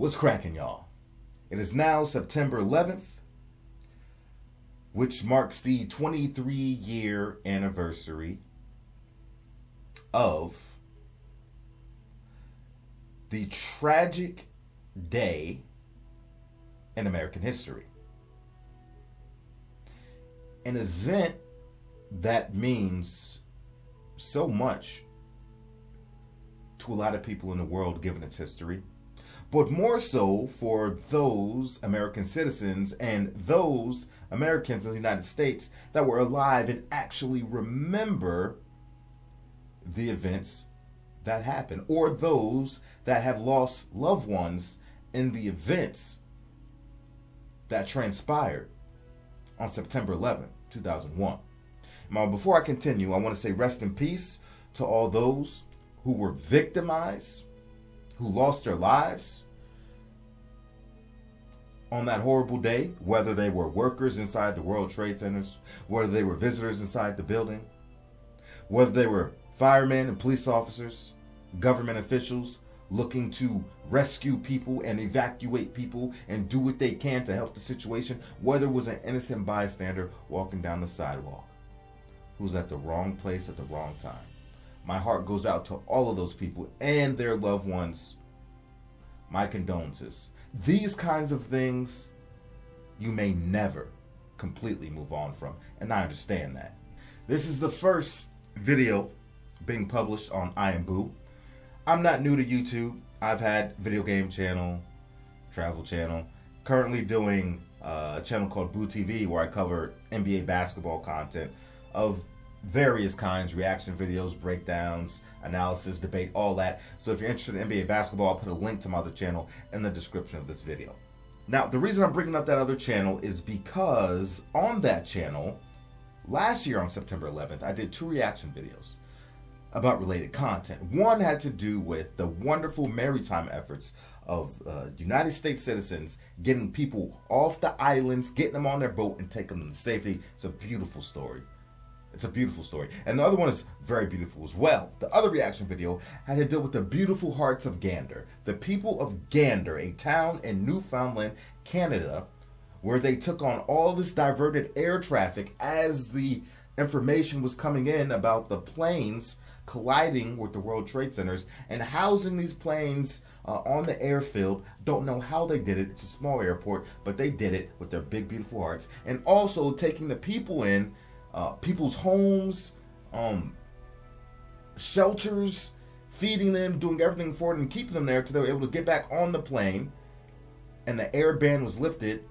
What's cracking, y'all? It is now September 11th, which marks the 23-year anniversary of the tragic day in American history. An event that means so much to a lot of people in the world given its history, but more so for those American citizens and those Americans in the United States that were alive and actually remember the events that happened, or those that have lost loved ones in the events that transpired on September 11th, 2001. Now, before I continue, I want to say rest in peace to all those who were victimized, who lost their lives on that horrible day, whether they were workers inside the World Trade Centers, whether they were visitors inside the building, whether they were firemen and police officers, government officials looking to rescue people and evacuate people and do what they can to help the situation, whether it was an innocent bystander walking down the sidewalk who's at the wrong place at the wrong time. My heart goes out to all of those people and their loved ones. My condolences. These kinds of things you may never completely move on from, and I understand that. This is the first video being published on I Am Boo. I'm not new to YouTube. I've had video game channel, travel channel, currently doing a channel called Boo TV where I cover NBA basketball content of various kinds, reaction videos, breakdowns, analysis, debate, all that. So if you're interested in NBA basketball, I'll put a link to my other channel in the description of this video. Now, the reason I'm bringing up that other channel is because on that channel, last year on September 11th, I did 2 reaction videos about related content. One had to do with the wonderful maritime efforts of United States citizens getting people off the islands, getting them on their boat and taking them to safety. It's a beautiful story. It's a beautiful story. And the other one is very beautiful as well. The other reaction video had to deal with the beautiful hearts of Gander. The people of Gander, a town in Newfoundland, Canada, where they took on all this diverted air traffic as the information was coming in about the planes colliding with the World Trade Centers and housing these planes on the airfield. Don't know how they did it. It's a small airport, but they did it with their big, beautiful hearts. And also taking the people in, people's homes, shelters, feeding them, doing everything for them, and keeping them there until they were able to get back on the plane, and the air ban was lifted,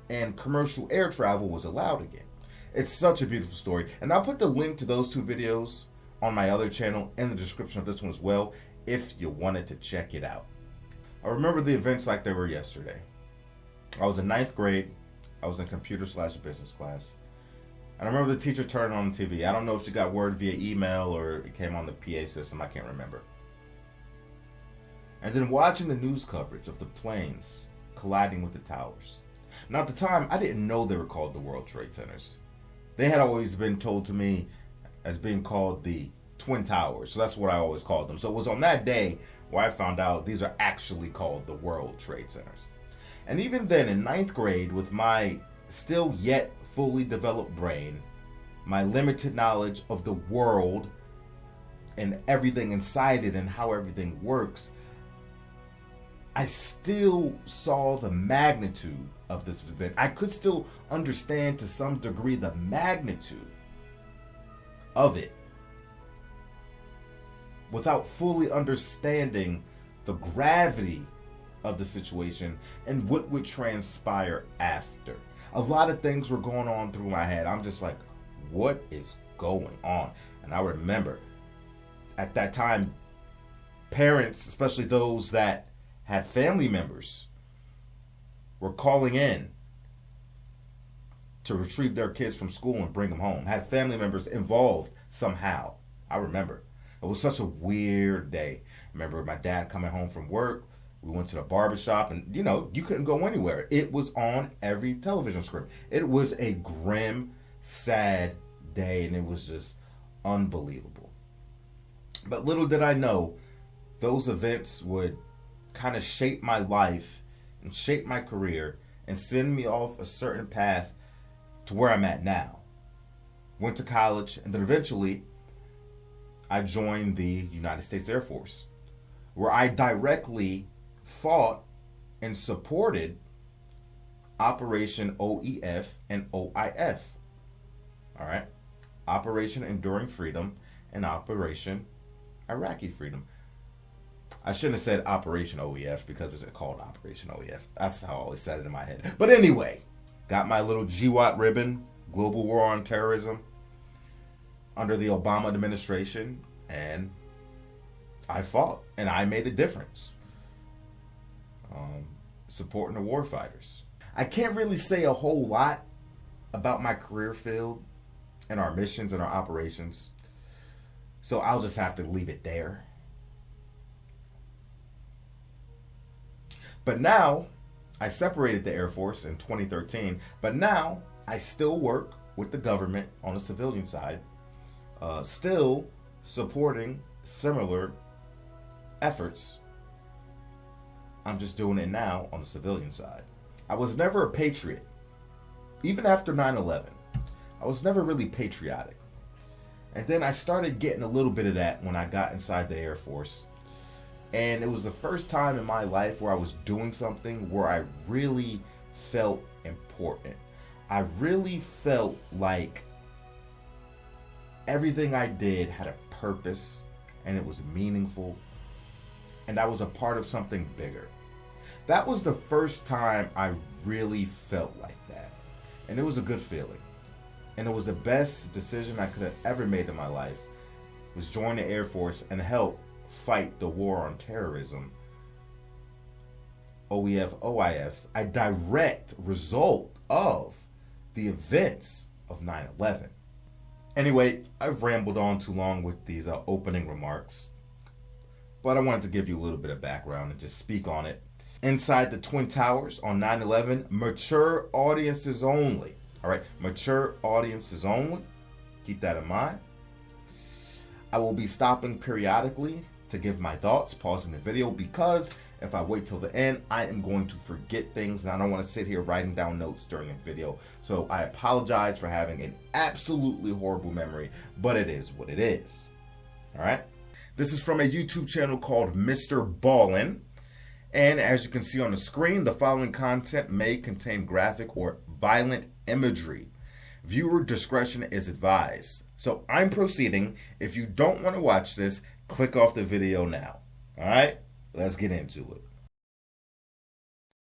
and commercial air travel was allowed again. It's such a beautiful story. And I'll put the link to those 2 videos on my other channel in the description of this one as well, if you wanted to check it out. I remember the events like they were yesterday. I was in 9th grade. I was in computer/business class. And I remember the teacher turned on the TV. I don't know if she got word via email or it came on the PA system. I can't remember. And then watching the news coverage of the planes colliding with the towers. Now at the time, I didn't know they were called the World Trade Centers. They had always been told to me as being called the Twin Towers. So that's what I always called them. So it was on that day where I found out these are actually called the World Trade Centers. And even then in 9th grade, with my still yet fully developed brain, my limited knowledge of the world and everything inside it and how everything works, I still saw the magnitude of this event. I could still understand to some degree the magnitude of it without fully understanding the gravity of the situation and what would transpire after. A lot of things were going on through my head. I'm just like, what is going on? And I remember at that time, parents, especially those that had family members, were calling in to retrieve their kids from school and bring them home. Had family members involved somehow. I remember. It was such a weird day. I remember my dad coming home from work. We went to the barbershop and, you couldn't go anywhere. It was on every television screen. It was a grim, sad day, and it was just unbelievable. But little did I know, those events would kind of shape my life and shape my career and send me off a certain path to where I'm at now. Went to college, and then eventually I joined the United States Air Force, where I directly fought and supported Operation OEF and OIF. All right? Operation Enduring Freedom and Operation Iraqi Freedom. I shouldn't have said Operation OEF because it's called Operation OEF. That's how I always said it in my head. But anyway, got my little GWAT ribbon, Global War on Terrorism, under the Obama administration, and I fought, and I made a difference. Supporting the war fighters. I can't really say a whole lot about my career field and our missions and our operations, so I'll just have to leave it there. But now, I separated the Air Force in 2013, but now I still work with the government on the civilian side, still supporting similar efforts. I'm just doing it now on the civilian side. I was never a patriot. Even after 9/11, I was never really patriotic. And then I started getting a little bit of that when I got inside the Air Force. And it was the first time in my life where I was doing something where I really felt important. I really felt like everything I did had a purpose and it was meaningful. And I was a part of something bigger. That was the first time I really felt like that. And it was a good feeling. And it was the best decision I could have ever made in my life, was join the Air Force and help fight the war on terrorism. OEF, OIF, a direct result of the events of 9/11. Anyway, I've rambled on too long with these opening remarks, but I wanted to give you a little bit of background and just speak on it. Inside the Twin Towers on 9/11, mature audiences only. All right, mature audiences only. Keep that in mind. I will be stopping periodically to give my thoughts, pausing the video, because if I wait till the end, I am going to forget things, and I don't want to sit here writing down notes during a video. So I apologize for having an absolutely horrible memory, but it is what it is. All right. This is from a YouTube channel called Mr. Ballin. And as you can see on the screen, the following content may contain graphic or violent imagery. Viewer discretion is advised. So I'm proceeding. If you don't want to watch this, click off the video now. All right, let's get into it.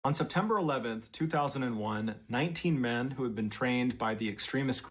On September 11th, 2001, 19 men who had been trained by the extremist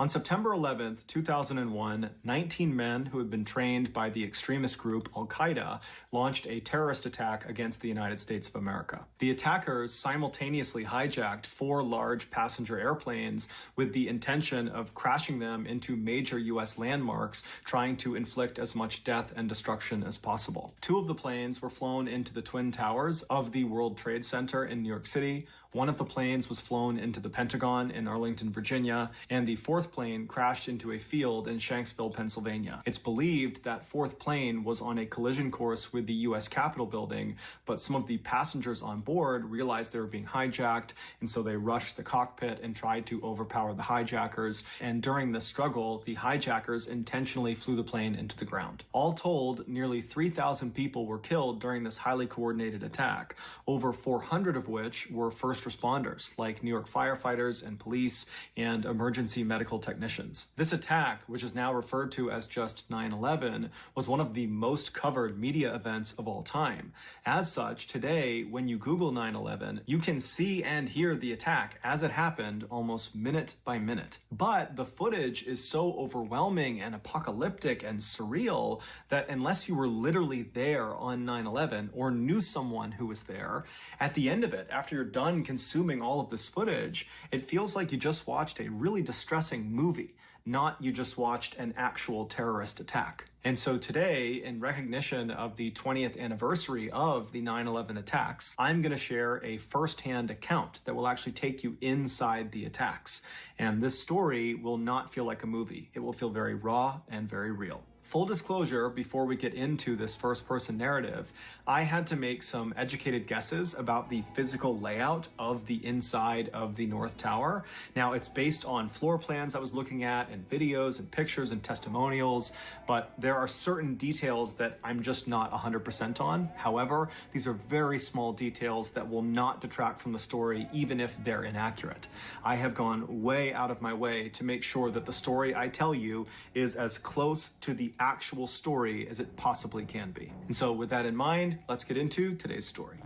On September 11th, 2001, 19 men who had been trained by the extremist group Al-Qaeda launched a terrorist attack against the United States of America. The attackers simultaneously hijacked 4 large passenger airplanes with the intention of crashing them into major U.S. landmarks, trying to inflict as much death and destruction as possible. 2 of the planes were flown into the Twin Towers of the World Trade Center in New York City. 1 of the planes was flown into the Pentagon in Arlington, Virginia, and the 4th plane crashed into a field in Shanksville, Pennsylvania. It's believed that 4th plane was on a collision course with the U.S. Capitol building, but some of the passengers on board realized they were being hijacked, and so they rushed the cockpit and tried to overpower the hijackers. And during the struggle, the hijackers intentionally flew the plane into the ground. All told, nearly 3,000 people were killed during this highly coordinated attack, over 400 of which were first responders like New York firefighters and police and emergency medical technicians. This attack, which is now referred to as just 9/11, was one of the most covered media events of all time. As such, today, when you Google 9/11, you can see and hear the attack as it happened almost minute by minute. But the footage is so overwhelming and apocalyptic and surreal that unless you were literally there on 9/11 or knew someone who was there, at the end of it, after you're done consuming all of this footage, it feels like you just watched a really distressing movie, not you just watched an actual terrorist attack. And so today, in recognition of the 20th anniversary of the 9/11 attacks, I'm going to share a first-hand account that will actually take you inside the attacks. And this story will not feel like a movie. It will feel very raw and very real. Full disclosure, before we get into this first-person narrative, I had to make some educated guesses about the physical layout of the inside of the North Tower. Now, it's based on floor plans I was looking at and videos and pictures and testimonials, but there are certain details that I'm just not 100% on. However, these are very small details that will not detract from the story, even if they're inaccurate. I have gone way out of my way to make sure that the story I tell you is as close to the actual story as it possibly can be. And so with that in mind, let's get into today's story.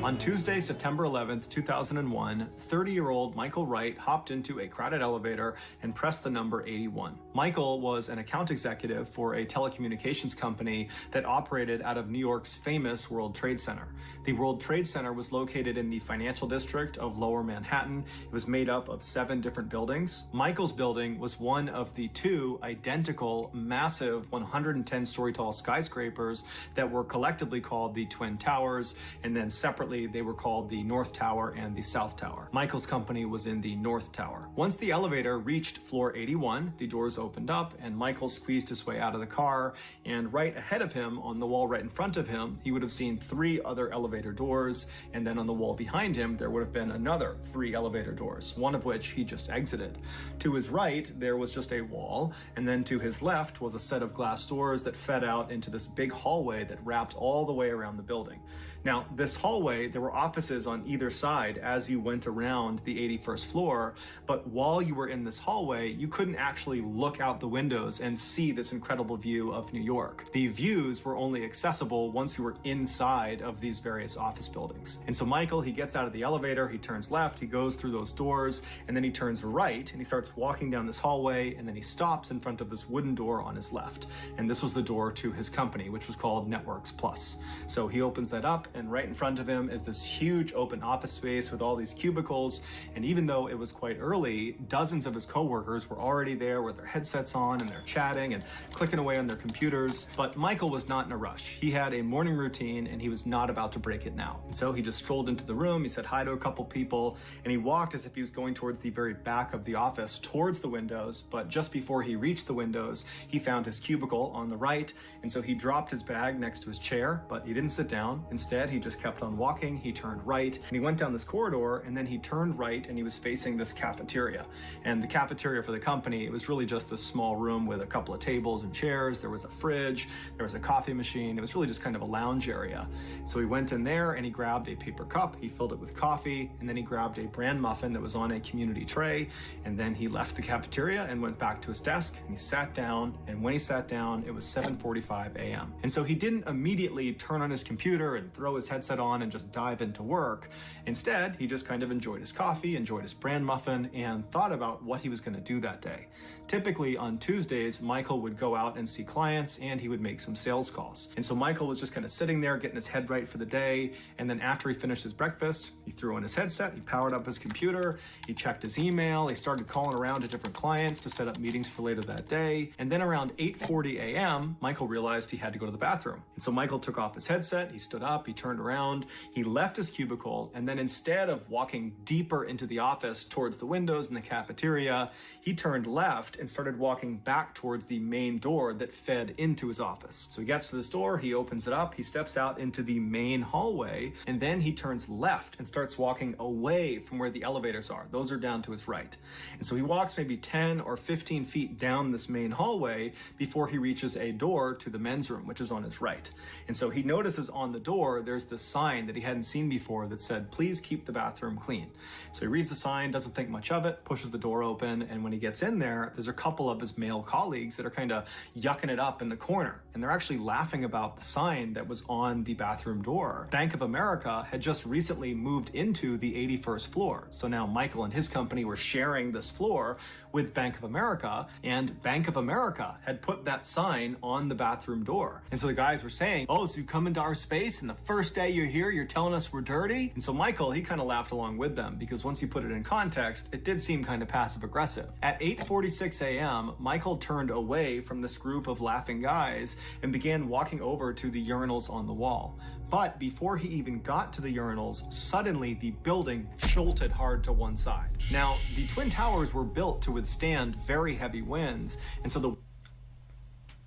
On Tuesday, September 11th, 2001, 30-year-old Michael Wright hopped into a crowded elevator and pressed the number 81. Michael was an account executive for a telecommunications company that operated out of New York's famous World Trade Center. The World Trade Center was located in the financial district of Lower Manhattan. It was made up of 7 different buildings. Michael's building was one of the 2 identical, massive 110-story tall skyscrapers that were collectively called the Twin Towers, and then separately they were called the North Tower and the South Tower. Michael's company was in the North Tower. Once the elevator reached floor 81, the doors opened up and Michael squeezed his way out of the car, and right ahead of him, on the wall right in front of him, he would have seen 3 other elevator doors, and then on the wall behind him there would have been another 3 elevator doors, one of which he just exited. To his right there was just a wall, and then to his left was a set of glass doors that fed out into this big hallway that wrapped all the way around the building. Now, this hallway, there were offices on either side as you went around the 81st floor, but while you were in this hallway, you couldn't actually look out the windows and see this incredible view of New York. The views were only accessible once you were inside of these various office buildings. And so Michael, he gets out of the elevator, he turns left, he goes through those doors, and then he turns right, and he starts walking down this hallway, and then he stops in front of this wooden door on his left. And this was the door to his company, which was called Networks Plus. So he opens that up, and right in front of him is this huge open office space with all these cubicles. And even though it was quite early, dozens of his coworkers were already there with their headsets on, and they're chatting and clicking away on their computers. But Michael was not in a rush. He had a morning routine and he was not about to break it now. And so he just strolled into the room, he said hi to a couple people, and he walked as if he was going towards the very back of the office, towards the windows. But just before he reached the windows, he found his cubicle on the right, and so he dropped his bag next to his chair, but he didn't sit down. Instead, he just kept on walking. He turned right and he went down this corridor, and then he turned right and he was facing this cafeteria. And the cafeteria for the company, it was really just this small room with a couple of tables and chairs. There was a fridge, there was a coffee machine. It was really just kind of a lounge area. So he went in there and he grabbed a paper cup, he filled it with coffee, and then he grabbed a bran muffin that was on a community tray, and then he left the cafeteria and went back to his desk and he sat down, and when he sat down, it was 7:45 a.m. And so he didn't immediately turn on his computer and throw his headset on and just dive into work. Instead, he just kind of enjoyed his coffee, enjoyed his bran muffin, and thought about what he was going to do that day. Typically on Tuesdays, Michael would go out and see clients and he would make some sales calls. And so Michael was just kind of sitting there getting his head right for the day. And then after he finished his breakfast, he threw on his headset, he powered up his computer, he checked his email, he started calling around to different clients to set up meetings for later that day. And then around 8:40 a.m., Michael realized he had to go to the bathroom. And so Michael took off his headset, he stood up, he turned around, he left his cubicle, and then instead of walking deeper into the office towards the windows in the cafeteria, he turned left and started walking back towards the main door that fed into his office. So he gets to this door, he opens it up, he steps out into the main hallway, and then he turns left and starts walking away from where the elevators are. Those are down to his right. And so he walks maybe 10 or 15 feet down this main hallway before he reaches a door to the men's room, which is on his right. And so he notices on the door, there's this sign that he hadn't seen before that said, "Please keep the bathroom clean." So he reads the sign, doesn't think much of it, pushes the door open, and when he gets in there, there's a couple of his male colleagues that are kind of yucking it up in the corner. And they're actually laughing about the sign that was on the bathroom door. Bank of America had just recently moved into the 81st floor. So now Michael and his company were sharing this floor with Bank of America, and Bank of America had put that sign on the bathroom door. And so the guys were saying, "Oh, so you come into our space and the first day you're here, you're telling us we're dirty? And so Michael, he kind of laughed along with them, because once you put it in context, it did seem kind of passive aggressive. At 8:46 a.m., Michael turned away from this group of laughing guys and began walking over to the urinals on the wall. But before he even got to the urinals, suddenly the building jolted hard to one side. Now, the Twin Towers were built to withstand very heavy winds, and so the...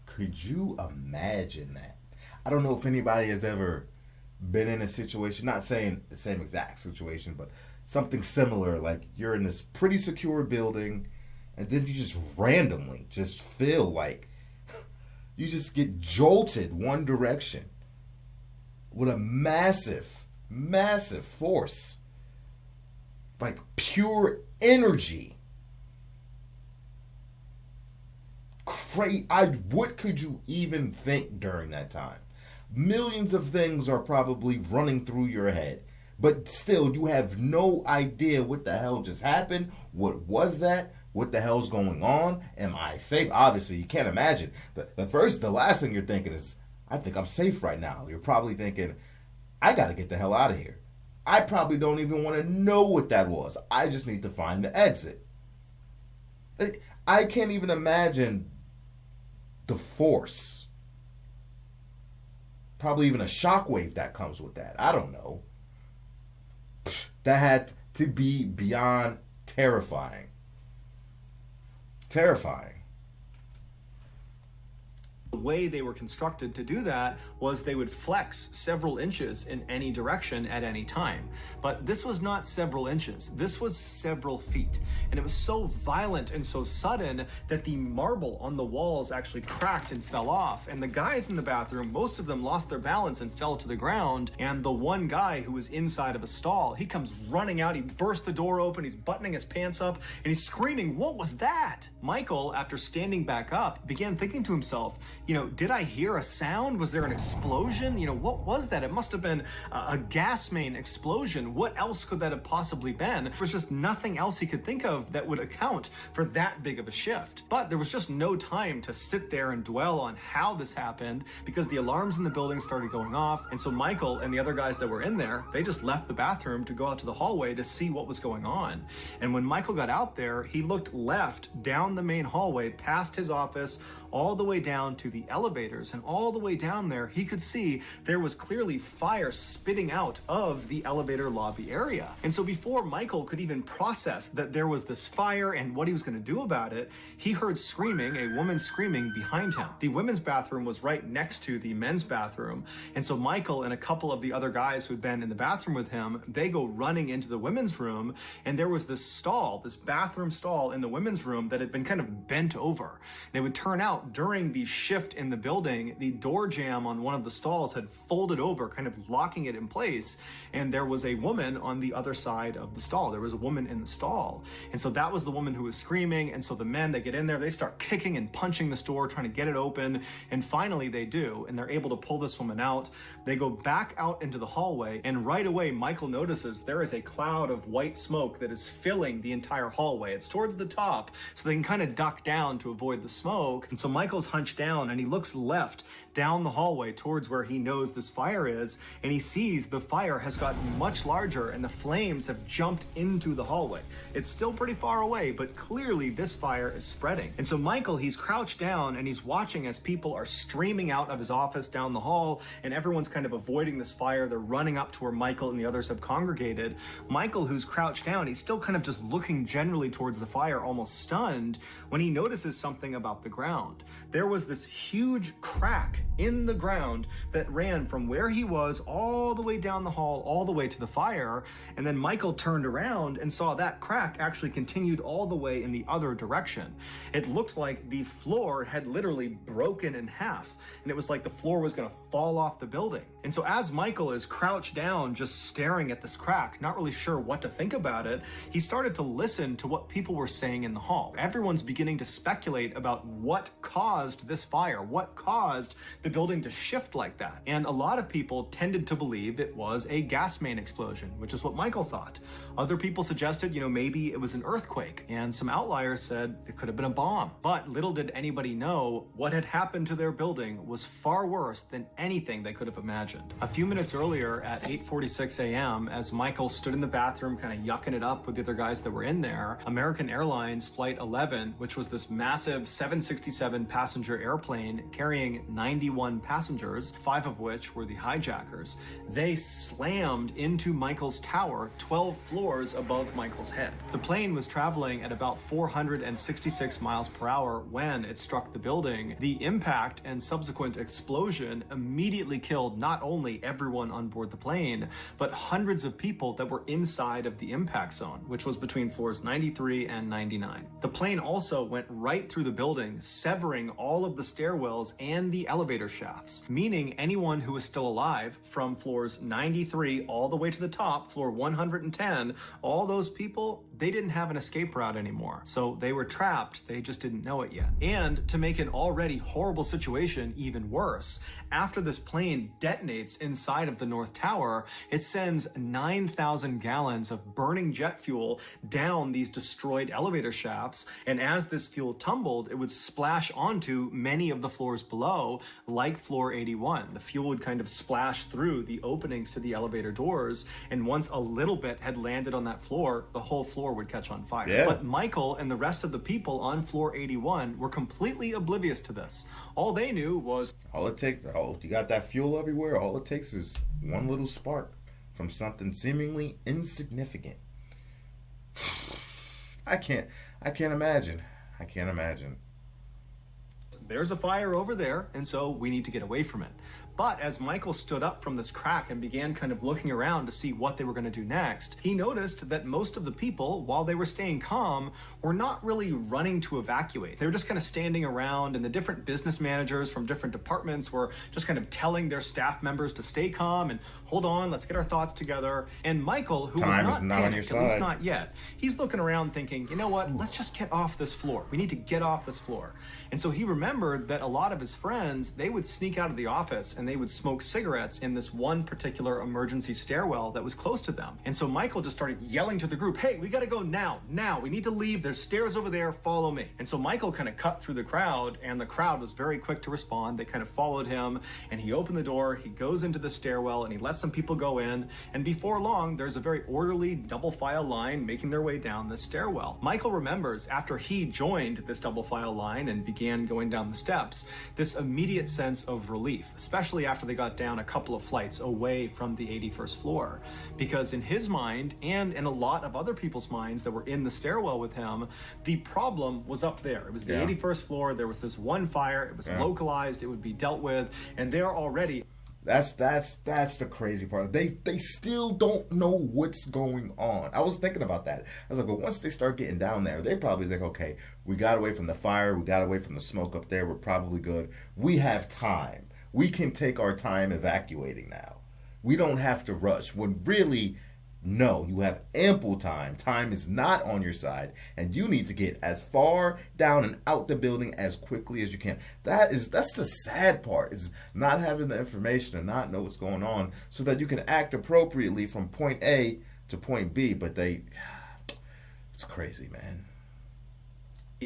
Could you imagine that? I don't know if anybody has ever been in a situation, not saying the same exact situation, but something similar, like you're in this pretty secure building and then you just randomly just feel like you just get jolted one direction with a massive force, like pure energy. What could you even think during that time? Millions of things are probably running through your head, but still you have no idea what the hell just happened. What was that? What the hell's going on? Am I safe? Obviously, you can't imagine. The last thing you're thinking is, I think I'm safe right now. You're probably thinking, I got to get the hell out of here. I probably don't even want to know what that was. I just need to find the exit. I can't even imagine the force. Probably even a shockwave that comes with that. I don't know. That had to be beyond terrifying. Terrifying. The way they were constructed to do that was they would flex several inches in any direction at any time. But this was not several inches. This was several feet. And it was so violent and so sudden that the marble on the walls actually cracked and fell off. And the guys in the bathroom, most of them lost their balance and fell to the ground. And the one guy who was inside of a stall, he comes running out. He bursts the door open. He's buttoning his pants up and he's screaming, "What was that?" Michael, after standing back up, began thinking to himself, did I hear a sound? Was there an explosion? What was that? It must have been a gas main explosion. What else could that have possibly been? There was just nothing else he could think of that would account for that big of a shift. But there was just no time to sit there and dwell on how this happened, because the alarms in the building started going off. And so Michael and the other guys that were in there, they just left the bathroom to go out to the hallway to see what was going on. And when Michael got out there, he looked left down the main hallway past his office, all the way down to the elevators, and all the way down there he could see there was clearly fire spitting out of the elevator lobby area. And so before Michael could even process that there was this fire and what he was going to do about it, he heard screaming, a woman screaming behind him. The women's bathroom was right next to the men's bathroom, and so Michael and a couple of the other guys who'd been in the bathroom with him, they go running into the women's room, and there was this stall, this bathroom stall in the women's room that had been kind of bent over. And it would turn out during the shift in the building, the door jamb on one of the stalls had folded over, kind of locking it in place, and there was a woman on the other side of the stall. There was a woman in the stall, and so that was the woman who was screaming. And so the men, they get in there, they start kicking and punching this door, trying to get it open, and finally they do, and they're able to pull this woman out. They go back out into the hallway, and right away Michael notices there is a cloud of white smoke that is filling the entire hallway. It's towards the top, so they can kind of duck down to avoid the smoke. And so Michael's hunched down and he looks left down the hallway towards where he knows this fire is, and he sees the fire has gotten much larger and the flames have jumped into the hallway. It's still pretty far away, but clearly this fire is spreading. And so Michael, he's crouched down and he's watching as people are streaming out of his office down the hall, and everyone's kind of avoiding this fire. They're running up to where Michael and the others have congregated. Michael, who's crouched down, he's still kind of just looking generally towards the fire, almost stunned, when he notices something about the ground. There was this huge crack in the ground that ran from where he was all the way down the hall, all the way to the fire. And then Michael turned around and saw that crack actually continued all the way in the other direction. It looked like the floor had literally broken in half, and it was like the floor was going to fall off the building. And so as Michael is crouched down, just staring at this crack, not really sure what to think about it, he started to listen to what people were saying in the hall. Everyone's beginning to speculate about what caused this fire, what caused the building to shift like that. And a lot of people tended to believe it was a gas main explosion, which is what Michael thought. Other people suggested, maybe it was an earthquake, and some outliers said it could have been a bomb. But little did anybody know what had happened to their building was far worse than anything they could have imagined. A few minutes earlier at 8:46 a.m., as Michael stood in the bathroom kind of yucking it up with the other guys that were in there, American Airlines Flight 11, which was this massive 767 passenger airplane carrying 91 passengers, 5 of which were the hijackers, they slammed into Michael's tower 12 floors above Michael's head. The plane was traveling at about 466 miles per hour when it struck the building. The impact and subsequent explosion immediately killed not only everyone on board the plane, but hundreds of people that were inside of the impact zone, which was between floors 93 and 99. The plane also went right through the building, severing all of the stairwells and the elevator shafts, meaning anyone who was still alive from floors 93 all the way to the top, floor 110, all those people, they didn't have an escape route anymore. So they were trapped, they just didn't know it yet. And to make an already horrible situation even worse, after this plane detonates inside of the North Tower, it sends 9,000 gallons of burning jet fuel down these destroyed elevator shafts, and as this fuel tumbled, it would splash onto many of the floors below, like floor 81. The fuel would kind of splash through the openings to the elevator doors, and once a little bit had landed on that floor, the whole floor would catch on fire. Yeah. But Michael and the rest of the people on floor 81 were completely oblivious to this. All they knew was you got that fuel everywhere, all it takes is one little spark from something seemingly insignificant. I can't imagine. there's a fire over there, and so we need to get away from it. But as Michael stood up from this crack and began kind of looking around to see what they were going to do next, he noticed that most of the people, while they were staying calm, were not really running to evacuate. They were just kind of standing around, and the different business managers from different departments were just kind of telling their staff members to stay calm and hold on, let's get our thoughts together. And Michael, who was not panicked, at least not yet, he's looking around thinking, you know what, let's just get off this floor. We need to get off this floor. And so he remembered that a lot of his friends, they would sneak out of the office and they would smoke cigarettes in this one particular emergency stairwell that was close to them. And so Michael just started yelling to the group, hey, we gotta go now, we need to leave, there's stairs over there, follow me. And so Michael kind of cut through the crowd, and the crowd was very quick to respond. They kind of followed him, and he opened the door, he goes into the stairwell, and he lets some people go in, and before long, there's a very orderly double file line making their way down the stairwell. Michael remembers after he joined this double file line and began going down the steps, this immediate sense of relief, especially after they got down a couple of flights away from the 81st floor, because in his mind and in a lot of other people's minds that were in the stairwell with him, the problem was up there. It was the 81st floor. There was this one fire. It was localized. It would be dealt with, and they're already. That's the crazy part. They still don't know what's going on. I was thinking about that. I was like, well, once they start getting down there, they probably think, okay, we got away from the fire, we got away from the smoke up there, we're probably good. We have time. We can take our time evacuating now. We don't have to rush. When really, no, you have ample time. Time is not on your side, and you need to get as far down and out the building as quickly as you can. That's the sad part, is not having the information and not know what's going on so that you can act appropriately from point A to point B. But it's crazy, man.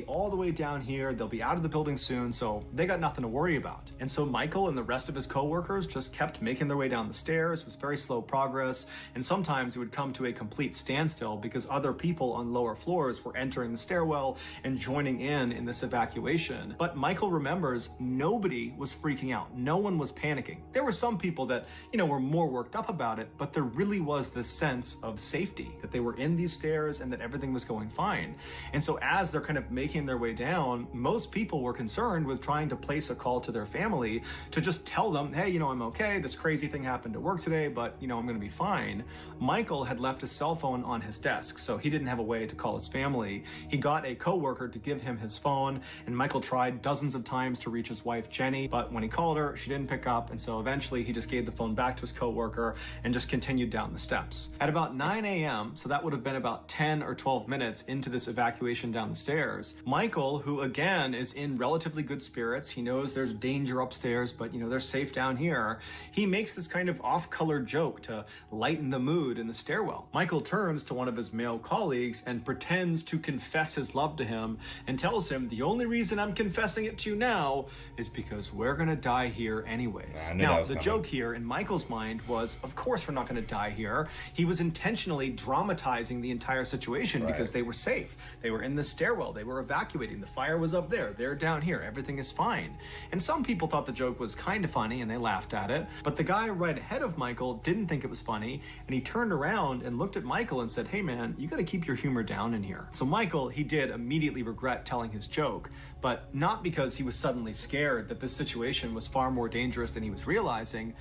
All the way down here, they'll be out of the building soon, so they got nothing to worry about. And so Michael and the rest of his co-workers just kept making their way down the stairs. It was very slow progress, and sometimes it would come to a complete standstill because other people on lower floors were entering the stairwell and joining in this evacuation. But Michael remembers nobody was freaking out. No one was panicking. There were some people that, were more worked up about it, but there really was this sense of safety, that they were in these stairs and that everything was going fine. And so as they're kind of making their way down, most people were concerned with trying to place a call to their family to just tell them, hey, I'm okay, this crazy thing happened at work today, but I'm going to be fine. Michael had left his cell phone on his desk, so he didn't have a way to call his family. He got a coworker to give him his phone, and Michael tried dozens of times to reach his wife Jenny, but when he called her, she didn't pick up, and so eventually he just gave the phone back to his coworker and just continued down the steps. At about 9 a.m., so that would have been about 10 or 12 minutes into this evacuation down the stairs, stairs. Michael, who again is in relatively good spirits, he knows there's danger upstairs, but they're safe down here. He makes this kind of off-color joke to lighten the mood in the stairwell. Michael turns to one of his male colleagues and pretends to confess his love to him and tells him, the only reason I'm confessing it to you now is because we're gonna die here anyways. Now, the joke here in Michael's mind was, of course we're not gonna die here. He was intentionally dramatizing the entire situation because they were safe. They were in the stairwell, they were evacuating, the fire was up there, they're down here, everything is fine. And some people thought the joke was kind of funny and they laughed at it, but the guy right ahead of Michael didn't think it was funny, and he turned around and looked at Michael and said, hey man, you gotta keep your humor down in here. So Michael, he did immediately regret telling his joke, but not because he was suddenly scared that this situation was far more dangerous than he was realizing,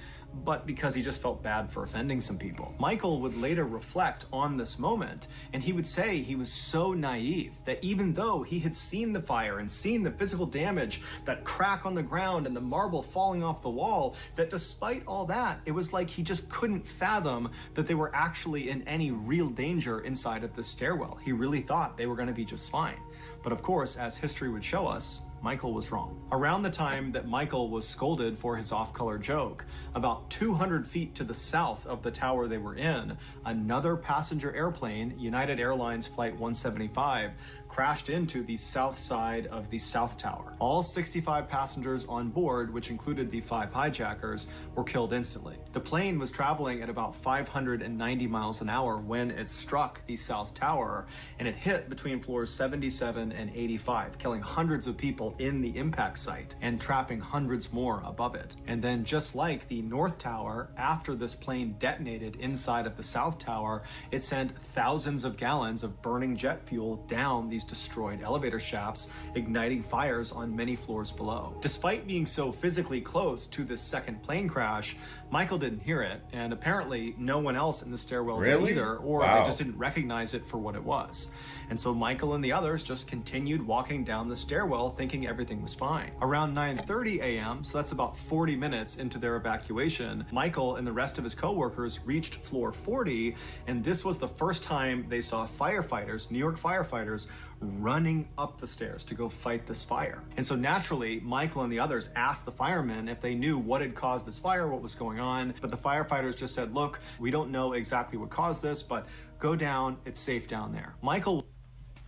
but because he just felt bad for offending some people. Michael would later reflect on this moment, and he would say he was so naive that even though he had seen the fire and seen the physical damage, that crack on the ground and the marble falling off the wall, that despite all that, it was like he just couldn't fathom that they were actually in any real danger inside of the stairwell. He really thought they were going to be just fine. But of course, as history would show us, Michael was wrong. Around the time that Michael was scolded for his off-color joke, about 200 feet to the south of the tower they were in, another passenger airplane, United Airlines Flight 175, crashed into the south side of the South Tower. All 65 passengers on board, which included the 5 hijackers, were killed instantly. The plane was traveling at about 590 miles an hour when it struck the South Tower, and it hit between floors 77 and 85, killing hundreds of people in the impact site and trapping hundreds more above it. And then, just like the North Tower, after this plane detonated inside of the South Tower, it sent thousands of gallons of burning jet fuel down these destroyed elevator shafts, igniting fires on many floors below. Despite being so physically close to this second plane crash, Michael didn't hear it, and apparently no one else in the stairwell did either, or they just didn't recognize it for what it was. And so Michael and the others just continued walking down the stairwell thinking everything was fine. Around 9:30 a.m., so that's about 40 minutes into their evacuation, Michael and the rest of his co-workers reached floor 40, and this was the first time they saw firefighters, New York firefighters, running up the stairs to go fight this fire. And so naturally, Michael and the others asked the firemen if they knew what had caused this fire, what was going on, but the firefighters just said, look, we don't know exactly what caused this, but go down, it's safe down there. Michael...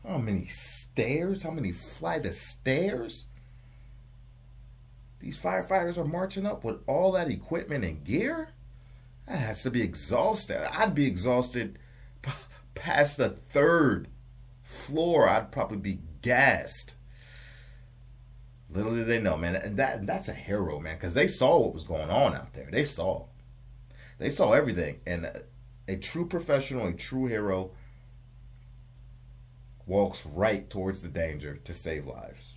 How many stairs? How many flight of stairs? These firefighters are marching up with all that equipment and gear? That has to be exhausted. I'd be exhausted past the 3rd floor. I'd probably be gassed. Little did they know, man. And that's a hero, man, because they saw what was going on out there. They saw everything. And a true professional, a true hero walks right towards the danger to save lives.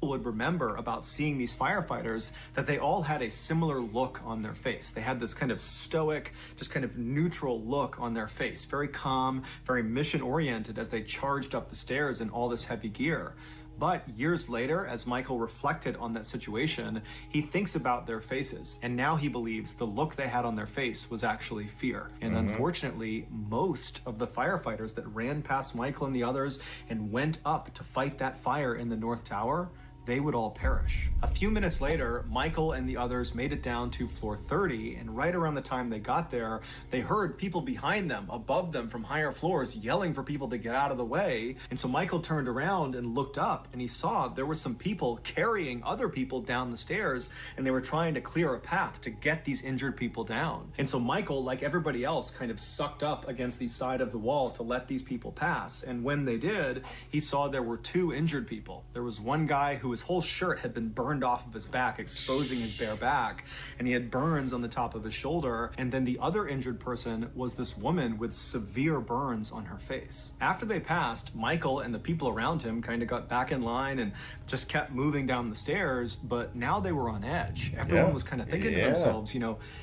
Would remember about seeing these firefighters that they all had a similar look on their face. They had this kind of stoic, just kind of neutral look on their face, very calm, very mission oriented as they charged up the stairs in all this heavy gear. But years later, as Michael reflected on that situation, he thinks about their faces, and now he believes the look they had on their face was actually fear. And unfortunately, most of the firefighters that ran past Michael and the others and went up to fight that fire in the North Tower, they would all perish. A few minutes later, Michael and the others made it down to floor 30, and right around the time they got there, they heard people behind them, above them from higher floors, yelling for people to get out of the way. And so Michael turned around and looked up, and he saw there were some people carrying other people down the stairs, and they were trying to clear a path to get these injured people down. And so Michael, like everybody else, kind of sucked up against the side of the wall to let these people pass. And when they did, he saw there were 2 injured people. There was one guy who his whole shirt had been burned off of his back, exposing his bare back, and he had burns on the top of his shoulder. And then the other injured person was this woman with severe burns on her face. After they passed, Michael and the people around him kind of got back in line and just kept moving down the stairs, but now they were on edge. Everyone was kind of thinking to themselves,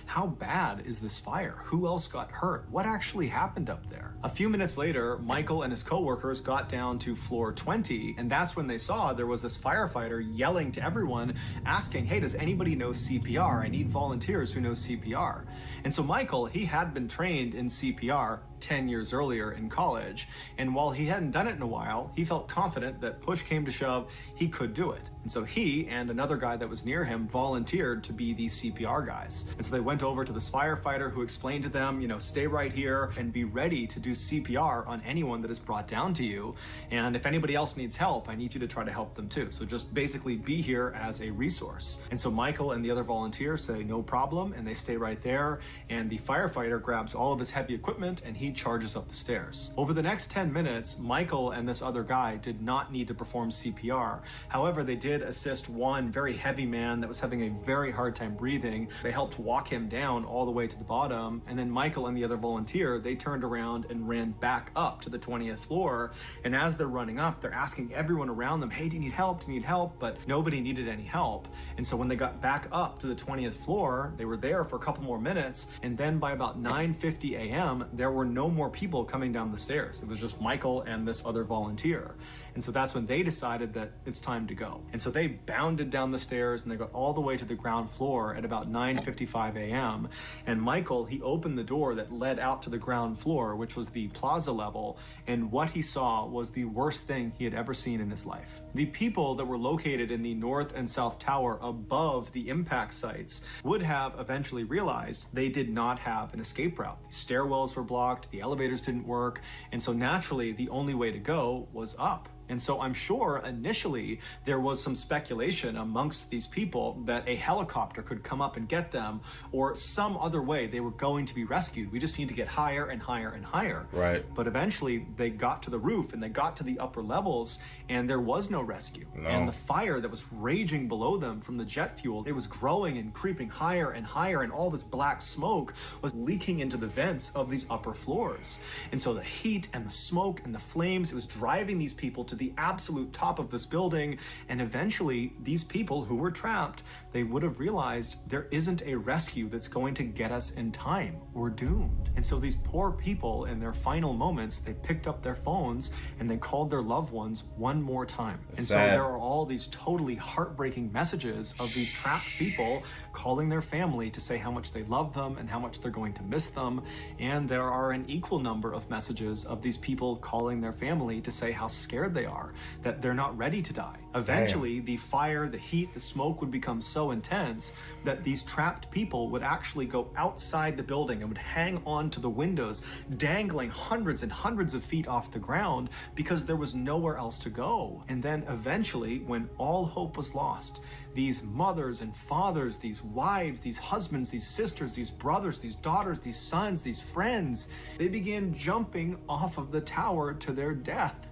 how bad is this fire? Who else got hurt? What actually happened up there? A few minutes later, Michael and his co-workers got down to floor 20, and that's when they saw there was this firefighter firefighter yelling to everyone, asking, hey, does anybody know CPR? I need volunteers who know CPR. And so Michael, he had been trained in CPR 10 years earlier in college, and while he hadn't done it in a while, he felt confident that push came to shove, he could do it. And so he and another guy that was near him volunteered to be these CPR guys. And so they went over to this firefighter who explained to them, stay right here and be ready to do CPR on anyone that is brought down to you. And if anybody else needs help, I need you to try to help them too. So just basically be here as a resource. And so Michael and the other volunteers say, no problem, and they stay right there. And the firefighter grabs all of his heavy equipment and he charges up the stairs. Over the next 10 minutes, Michael and this other guy did not need to perform CPR. However, they did assist one very heavy man that was having a very hard time breathing. They helped walk him down all the way to the bottom. And then Michael and the other volunteer, they turned around and ran back up to the 20th floor. And as they're running up, they're asking everyone around them, hey, do you need help? Do you need help? But nobody needed any help. And so when they got back up to the 20th floor, they were there for a couple more minutes. And then by about 9:50 a.m., there were no more people coming down the stairs. It was just Michael and this other volunteer. And so that's when they decided that it's time to go. And so they bounded down the stairs and they got all the way to the ground floor at about 9:55 a.m. And Michael, he opened the door that led out to the ground floor, which was the plaza level. And what he saw was the worst thing he had ever seen in his life. The people that were located in the north and south tower above the impact sites would have eventually realized they did not have an escape route. The stairwells were blocked, the elevators didn't work, and so naturally the only way to go was up. And so I'm sure initially there was some speculation amongst these people that a helicopter could come up and get them, or some other way they were going to be rescued. We just need to get higher and higher and higher. Right. But eventually they got to the roof and they got to the upper levels and there was no rescue. No. And the fire that was raging below them from the jet fuel, it was growing and creeping higher and higher, and all this black smoke was leaking into the vents of these upper floors. And so the heat and the smoke and the flames, it was driving these people to the absolute top of this building. And eventually these people who were trapped, they would have realized there isn't a rescue that's going to get us in time. We're doomed. And so these poor people, in their final moments, they picked up their phones and they called their loved ones one more time. And so there are all these totally heartbreaking messages of these trapped people calling their family to say how much they love them and how much they're going to miss them. And there are an equal number of messages of these people calling their family to say how scared they are, that they're not ready to die. Eventually, the fire, the heat, the smoke would become so intense that these trapped people would actually go outside the building and would hang on to the windows, dangling hundreds and hundreds of feet off the ground because there was nowhere else to go. And then eventually, when all hope was lost, these mothers and fathers, these wives, these husbands, these sisters, these brothers, these daughters, these sons, these friends, they began jumping off of the tower to their death.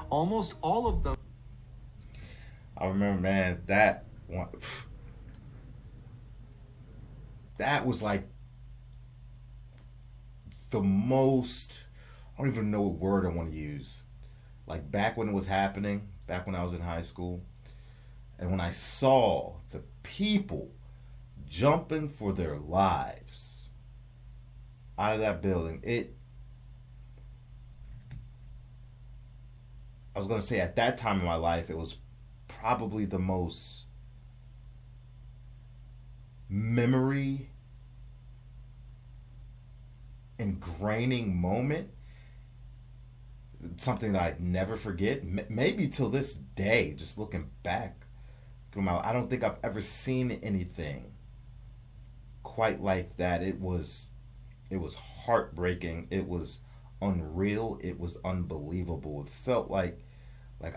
Almost all of them. I remember, man, that was like the most, I don't even know what word I want to use. Like back when it was happening, back when I was in high school, and when I saw the people jumping for their lives out of that building, I was going to say at that time in my life, it was probably the most memory ingraining moment. Something that I'd never forget. Maybe till this day, just looking back. I don't think I've ever seen anything quite like that. It was heartbreaking. It was unreal. It was unbelievable. It felt like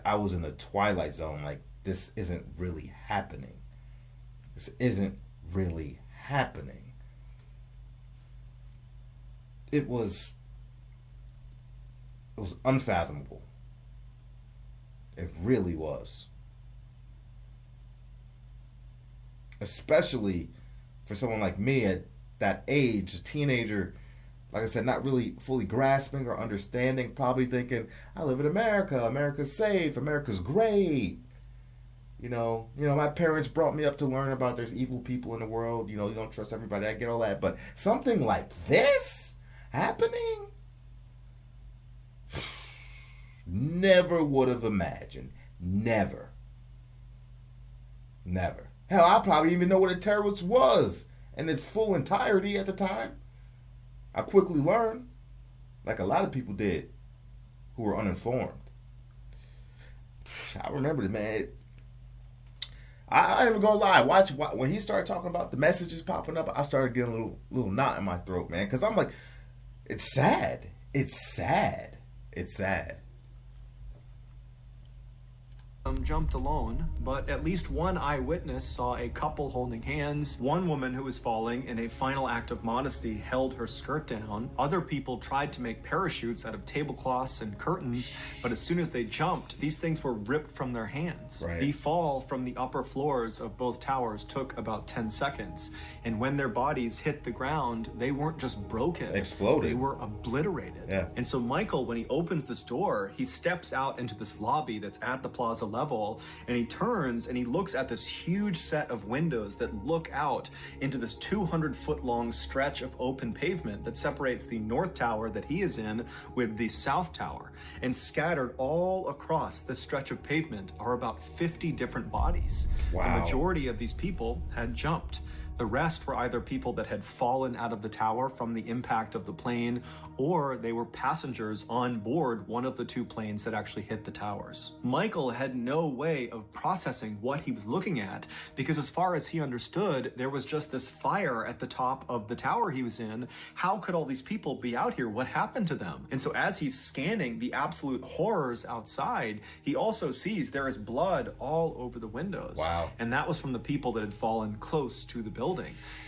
I was in the Twilight Zone. Like, this isn't really happening. This isn't really happening. It was unfathomable. It really was. Especially for someone like me at that age, a teenager, like I said, not really fully grasping or understanding, probably thinking, I live in America, America's safe, America's great. You know, my parents brought me up to learn about there's evil people in the world, you don't trust everybody, I get all that, but something like this happening? Never would have imagined. Never. Never. Hell, I probably even know what a terrorist was in its full entirety at the time. I quickly learned, like a lot of people did, who were uninformed. I remember it, man. I ain't even gonna lie. Watch when he started talking about the messages popping up. I started getting a little knot in my throat, man, because I'm like, it's sad. It's sad. It's sad. Jumped alone, but at least one eyewitness saw a couple holding hands. One woman who was falling, in a final act of modesty, held her skirt down. Other people tried to make parachutes out of tablecloths and curtains, but as soon as they jumped, these things were ripped from their hands. Right. The fall from the upper floors of both towers took about 10 seconds, and when their bodies hit the ground, they weren't just broken. Exploded. They were obliterated. Yeah. And so Michael, when he opens this door, he steps out into this lobby that's at the plaza level, and he turns and he looks at this huge set of windows that look out into this 200-foot long stretch of open pavement that separates the north tower that he is in with the south tower. And scattered all across this stretch of pavement are about 50 different bodies. Wow. The majority of these people had jumped. The rest were either people that had fallen out of the tower from the impact of the plane, or they were passengers on board one of the two planes that actually hit the towers. Michael had no way of processing what he was looking at, because as far as he understood, there was just this fire at the top of the tower he was in. How could all these people be out here? What happened to them? And so as he's scanning the absolute horrors outside, he also sees there is blood all over the windows. Wow. And that was from the people that had fallen close to the building.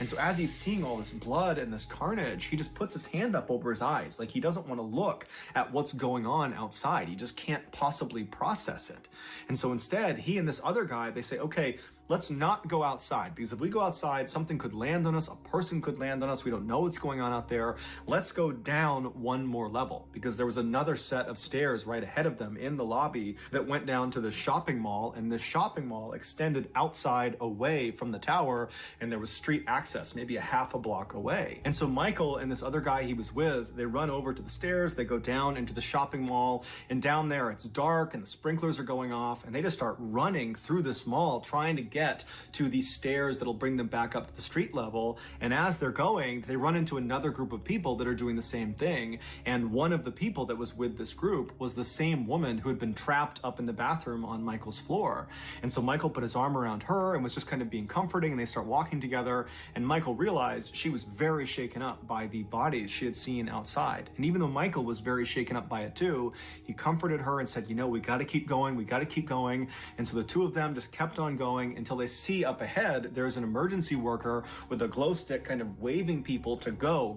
And so as he's seeing all this blood and this carnage, he just puts his hand up over his eyes. Like he doesn't want to look at what's going on outside. He just can't possibly process it. And so instead, he and this other guy, they say, okay, let's not go outside, because if we go outside, something could land on us, a person could land on us, we don't know what's going on out there. Let's go down one more level, because there was another set of stairs right ahead of them in the lobby that went down to the shopping mall, and the shopping mall extended outside away from the tower, and there was street access, maybe a half a block away. And so Michael and this other guy he was with, they run over to the stairs, they go down into the shopping mall, and down there it's dark and the sprinklers are going off, and they just start running through this mall trying to get to these stairs that'll bring them back up to the street level. And as they're going, they run into another group of people that are doing the same thing. And one of the people that was with this group was the same woman who had been trapped up in the bathroom on Michael's floor. And so Michael put his arm around her and was just kind of being comforting, and they start walking together. And Michael realized she was very shaken up by the bodies she had seen outside. And even though Michael was very shaken up by it too, he comforted her and said, you know, we got to keep going. We got to keep going. And so the two of them just kept on going until they see up ahead, there's an emergency worker with a glow stick kind of waving people to go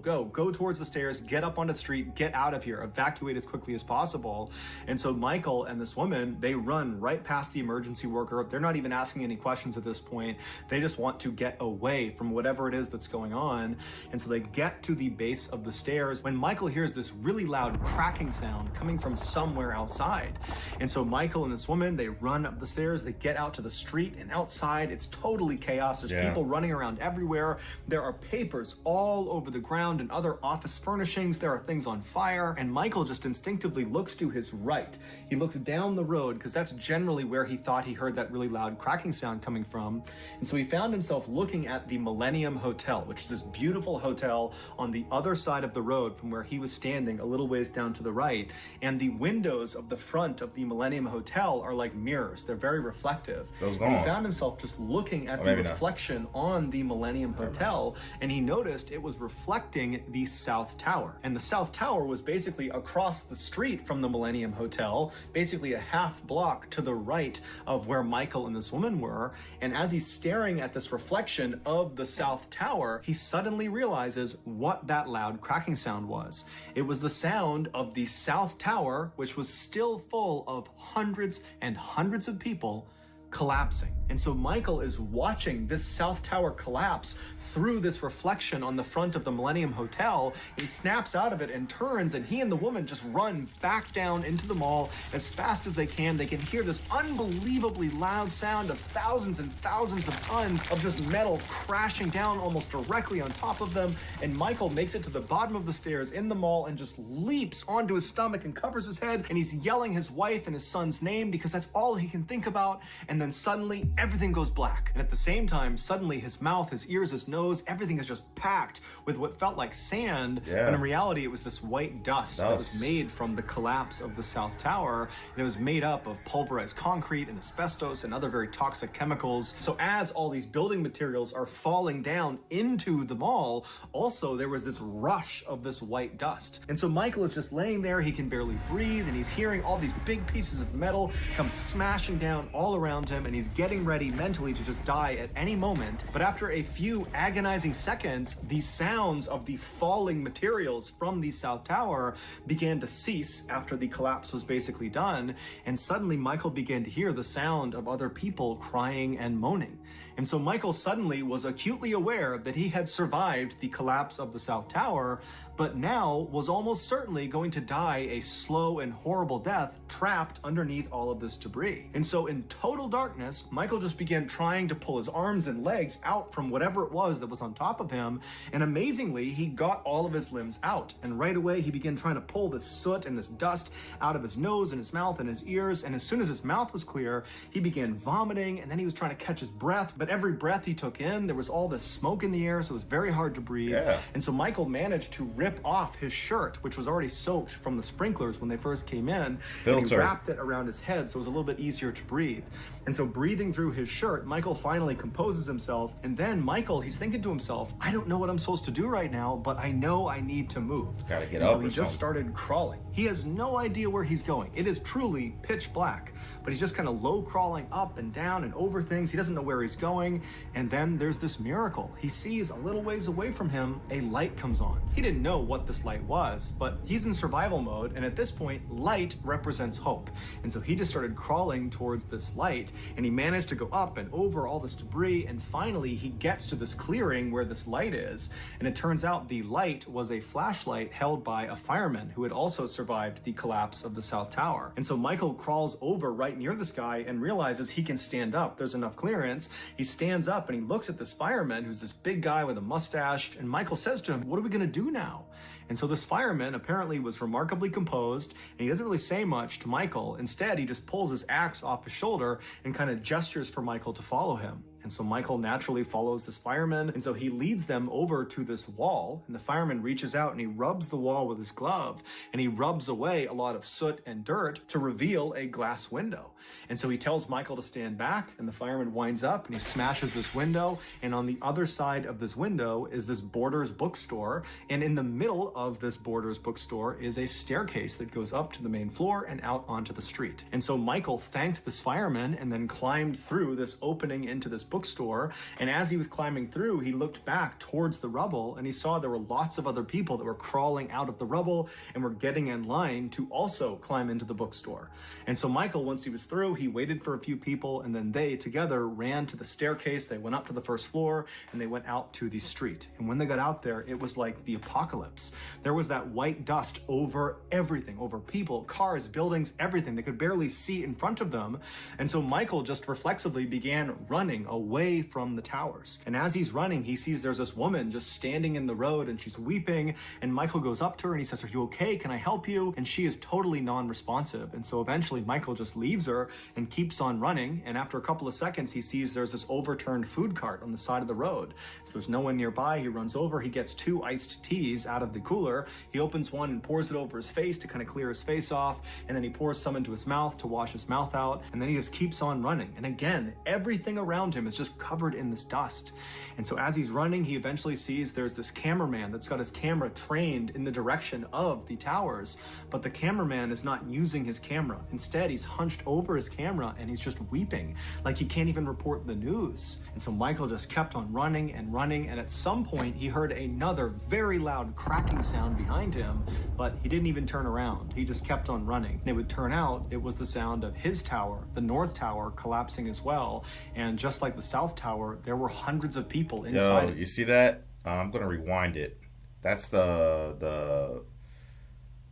towards the stairs, get up onto the street, get out of here, evacuate as quickly as possible. And so Michael and this woman, they run right past the emergency worker. They're not even asking any questions at this point. They just want to get away from whatever it is that's going on. And so they get to the base of the stairs when Michael hears this really loud cracking sound coming from somewhere outside. And so Michael and this woman, they run up the stairs, they get out to the street, and outside it's totally chaos. There's people running around everywhere. There are papers all over the ground and other office furnishings. There are things on fire. And Michael just instinctively looks to his right. He looks down the road because that's generally where he thought he heard that really loud cracking sound coming from. And so he found himself looking at the Millennium Hotel, which is this beautiful hotel on the other side of the road from where he was standing a little ways down to the right. And the windows of the front of the Millennium Hotel are like mirrors. They're very reflective. And he found himself just looking at the reflection on the Millennium Hotel, and he noticed it was reflecting the South Tower. And the South Tower was basically across the street from the Millennium Hotel, basically a half block to the right of where Michael and this woman were. And as he's staring at this reflection of the South Tower, he suddenly realizes what that loud cracking sound was. It was the sound of the South Tower, which was still full of hundreds and hundreds of people collapsing. And so Michael is watching this South Tower collapse through this reflection on the front of the Millennium Hotel. He snaps out of it and turns, and he and the woman just run back down into the mall as fast as they can. They can hear this unbelievably loud sound of thousands and thousands of tons of just metal crashing down almost directly on top of them. And Michael makes it to the bottom of the stairs in the mall and just leaps onto his stomach and covers his head, and he's yelling his wife and his son's name because that's all he can think about. And then suddenly everything goes black. And at the same time, suddenly his mouth, his ears, his nose, everything is just packed with what felt like sand. Yeah. But in reality, it was this white dust that was made from the collapse of the South Tower. And it was made up of pulverized concrete and asbestos and other very toxic chemicals. So as all these building materials are falling down into the mall, also there was this rush of this white dust. And so Michael is just laying there, he can barely breathe, and he's hearing all these big pieces of metal come smashing down all around him, and he's getting ready mentally to just die at any moment. But after a few agonizing seconds, the sounds of the falling materials from the South Tower began to cease after the collapse was basically done, and suddenly Michael began to hear the sound of other people crying and moaning. And so Michael suddenly was acutely aware that he had survived the collapse of the South Tower, but now was almost certainly going to die a slow and horrible death trapped underneath all of this debris. And so in total darkness, Michael just began trying to pull his arms and legs out from whatever it was that was on top of him, and amazingly, he got all of his limbs out. And right away, he began trying to pull this soot and this dust out of his nose and his mouth and his ears, and as soon as his mouth was clear, he began vomiting, and then he was trying to catch his breath, but every breath he took in, there was all this smoke in the air, so it was very hard to breathe. Yeah. And so Michael managed to rip off his shirt, which was already soaked from the sprinklers when they first came in, and he wrapped it around his head so it was a little bit easier to breathe. And so breathing through his shirt, Michael finally composes himself, and then Michael, he's thinking to himself, I don't know what I'm supposed to do right now, but I know I need to move. Gotta get and up so he or just something. started crawling. He has no idea where he's going. It is truly pitch black, but he's just kind of low crawling up and down and over things. He doesn't know where he's going. And then there's this miracle. He sees a little ways away from him, a light comes on. He didn't know what this light was, but he's in survival mode. And at this point, light represents hope. And so he just started crawling towards this light, and he managed to go up and over all this debris. And finally, he gets to this clearing where this light is. And it turns out the light was a flashlight held by a fireman who had also survived the collapse of the South Tower. And so Michael crawls over right near this guy and realizes he can stand up. There's enough clearance. He stands up and he looks at this fireman who's this big guy with a mustache. And Michael says to him, what are we going to do now? And so this fireman apparently was remarkably composed, and he doesn't really say much to Michael. Instead, he just pulls his axe off his shoulder and kind of gestures for Michael to follow him. And so Michael naturally follows this fireman, and so he leads them over to this wall, and the fireman reaches out and he rubs the wall with his glove, and he rubs away a lot of soot and dirt to reveal a glass window. And so he tells Michael to stand back, and the fireman winds up and he smashes this window, and on the other side of this window is this Borders bookstore, and in the middle of this Borders bookstore is a staircase that goes up to the main floor and out onto the street. And so Michael thanked this fireman and then climbed through this opening into this bookstore, and as he was climbing through, he looked back towards the rubble and he saw there were lots of other people that were crawling out of the rubble and were getting in line to also climb into the bookstore. And so Michael, once he was through, he waited for a few people, and then they together ran to the staircase. They went up to the first floor and they went out to the street. And when they got out there, it was like the apocalypse. There was that white dust over everything, over people, cars, buildings, everything. They could barely see in front of them. And so Michael just reflexively began running away from the towers. And as he's running, he sees there's this woman just standing in the road and she's weeping. And Michael goes up to her and he says, are you okay? Can I help you? And she is totally non-responsive. And so eventually Michael just leaves her and keeps on running. And after a couple of seconds, he sees there's this overturned food cart on the side of the road. So there's no one nearby. He runs over, he gets 2 iced teas out of the cooler. He opens one and pours it over his face to kind of clear his face off. And then he pours some into his mouth to wash his mouth out. And then he just keeps on running. And again, everything around him is just covered in this dust. And so as he's running, he eventually sees there's this cameraman that's got his camera trained in the direction of the towers, but the cameraman is not using his camera. Instead, he's hunched over his camera and he's just weeping, like he can't even report the news. And so Michael just kept on running and running, and at some point he heard another very loud cracking sound behind him, but he didn't even turn around. He just kept on running. And it would turn out it was the sound of his tower, the North Tower, collapsing as well. And just like the South Tower, there were hundreds of people inside. Yo, you see that? I'm gonna rewind it. That's the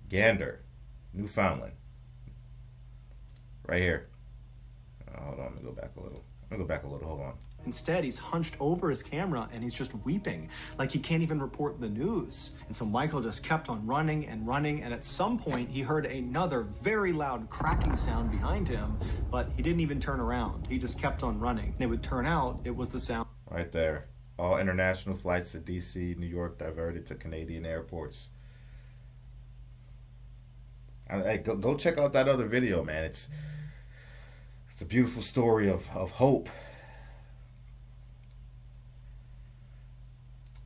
Gander, Newfoundland, right here. Hold on, let me go back a little. Hold on. Instead, he's hunched over his camera and he's just weeping, like he can't even report the news. And so Michael just kept on running and running, and at some point he heard another very loud cracking sound behind him, but he didn't even turn around. He just kept on running. And it would turn out it was the sound. Right there. All international flights to DC, New York diverted to Canadian airports. Hey, go check out that other video, man. It's a beautiful story of hope.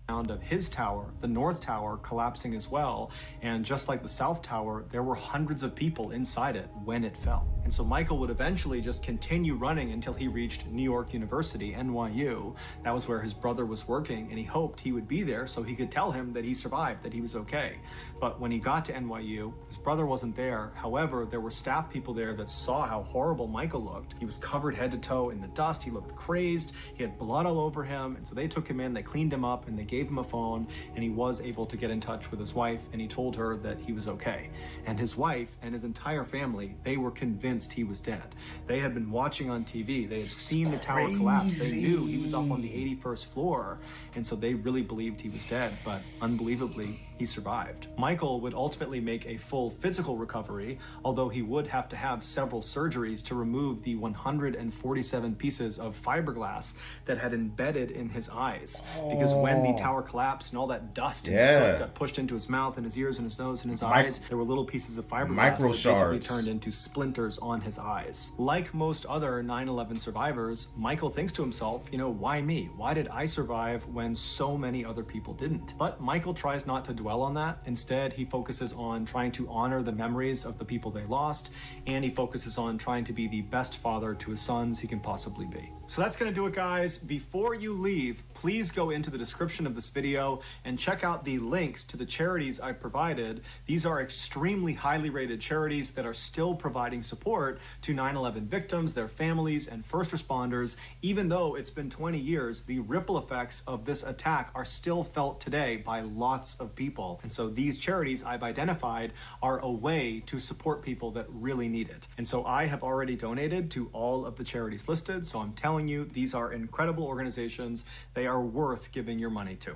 Of his tower, the North Tower, collapsing as well. And just like the South Tower, there were hundreds of people inside it when it fell. And so Michael would eventually just continue running until he reached New York University, NYU. That was where his brother was working, and he hoped he would be there so he could tell him that he survived, that he was okay. But when he got to NYU, his brother wasn't there. However, there were staff people there that saw how horrible Michael looked. He was covered head to toe in the dust. He looked crazed. He had blood all over him. And so they took him in, they cleaned him up, and they gave him a phone, and he was able to get in touch with his wife, and he told her that he was okay. And his wife and his entire family, they were convinced he was dead. They had been watching on TV. They had seen the tower collapse. They knew he was up on the 81st floor, and so they really believed he was dead, but unbelievably, he survived. Michael would ultimately make a full physical recovery, although he would have to have several surgeries to remove the 147 pieces of fiberglass that had embedded in his eyes. Because when the tower collapsed and all that dust and soot got pushed into his mouth and his ears and his nose and his eyes, there were little pieces of fiberglass that basically turned into splinters on his eyes. Like most other 9/11 survivors, Michael thinks to himself, why me? Why did I survive when so many other people didn't? But Michael tries not to dwell on that. Instead, he focuses on trying to honor the memories of the people they lost, and he focuses on trying to be the best father to his sons he can possibly be. So that's going to do it, guys. Before you leave, please go into the description of this video and check out the links to the charities I provided. These are extremely highly rated charities that are still providing support to 9/11 victims, their families, and first responders. Even though it's been 20 years, the ripple effects of this attack are still felt today by lots of people. And so these charities I've identified are a way to support people that really need it. And so I have already donated to all of the charities listed. So I'm telling you, these are incredible organizations. They are worth giving your money to.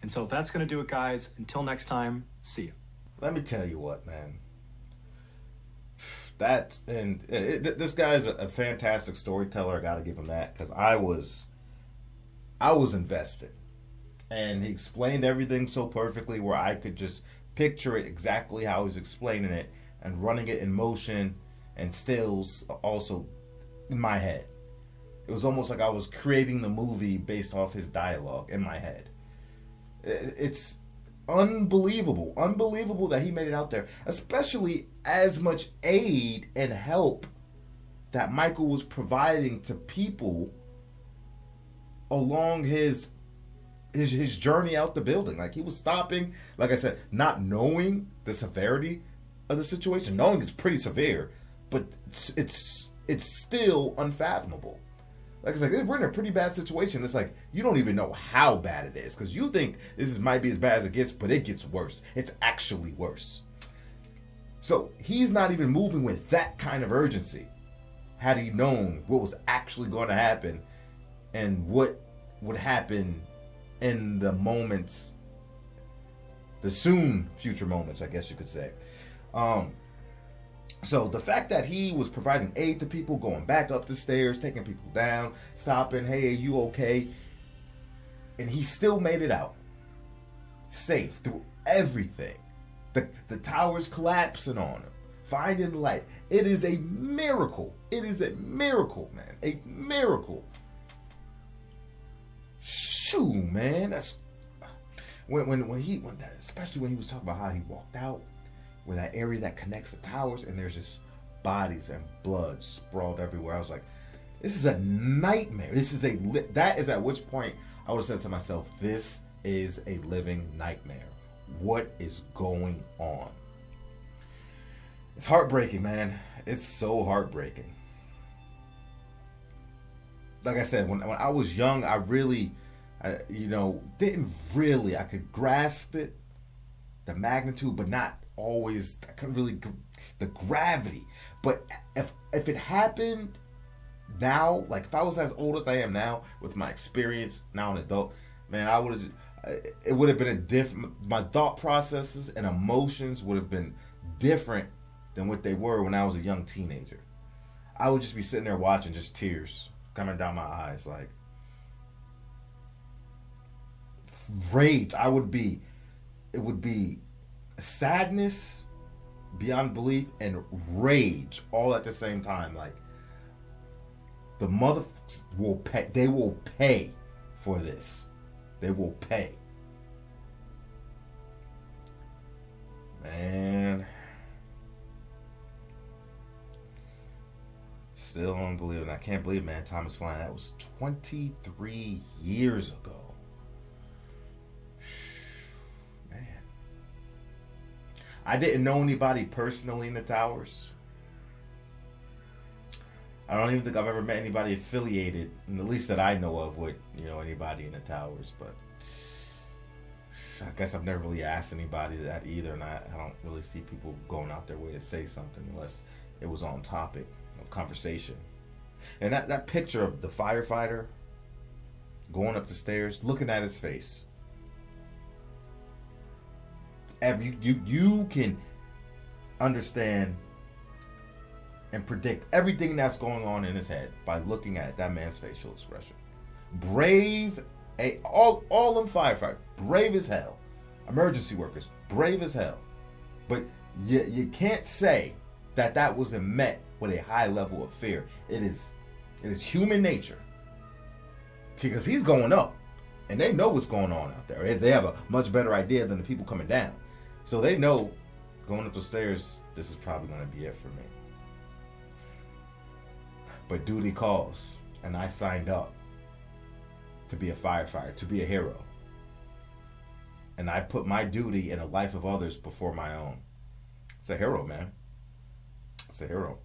And so that's going to do it, guys. Until next time, see you. Let me tell you what, man. This guy's a fantastic storyteller. I got to give him that, because I was invested. And he explained everything so perfectly where I could just picture it exactly how he's explaining it and running it in motion and stills also in my head. It was almost like I was creating the movie based off his dialogue in my head. It's unbelievable that he made it out there, especially as much aid and help that Michael was providing to people along his journey out the building. Like, he was stopping, like I said, not knowing the severity of the situation, knowing it's pretty severe, but it's still unfathomable. Like, it's like, we're in a pretty bad situation. It's like, you don't even know how bad it is, because you think might be as bad as it gets, but it gets worse. It's actually worse. So he's not even moving with that kind of urgency had he known what was actually going to happen and what would happen in the moments, the soon future moments, I guess you could say. So the fact that he was providing aid to people, going back up the stairs, taking people down, stopping, hey, are you okay? And he still made it out safe through everything. The towers collapsing on him, finding the light. It is a miracle. It is a miracle, man. A miracle. Shoo, man. That's especially when he was talking about how he walked out, where that area that connects the towers, and there's just bodies and blood sprawled everywhere. I was like, this is a nightmare. That is at which point I would have said to myself, this is a living nightmare. What is going on? It's heartbreaking, man. It's so heartbreaking. Like I said, when I was young, I could grasp it, the magnitude, but not always. I couldn't really, the gravity. But if it happened now, like if I was as old as I am now, with my experience, now an adult, man, it would have been a different, my thought processes and emotions would have been different than what they were when I was a young teenager. I would just be sitting there watching, just tears coming down my eyes, like rage. It would be sadness beyond belief and rage all at the same time. Like, the motherfuckers will pay. They will pay for this. They will pay. Man. Still unbelievable. I can't believe, man, time is flying. That was 23 years ago. Man. I didn't know anybody personally in the towers. I don't even think I've ever met anybody affiliated, at least that I know of, with, anybody in the towers. But I guess I've never really asked anybody that either, and I don't really see people going out their way to say something unless it was on topic of conversation. And that picture of the firefighter going up the stairs, looking at his face. You can understand and predict everything that's going on in his head by looking at that man's facial expression. Brave, all them firefighters, brave as hell. Emergency workers, brave as hell. But you can't say that wasn't met with a high level of fear. It is human nature. Because he's going up, and they know what's going on out there. They have a much better idea than the people coming down. So they know, going up the stairs, this is probably going to be it for me. But duty calls, and I signed up to be a firefighter, to be a hero. And I put my duty and the life of others before my own. It's a hero, man. It's a hero.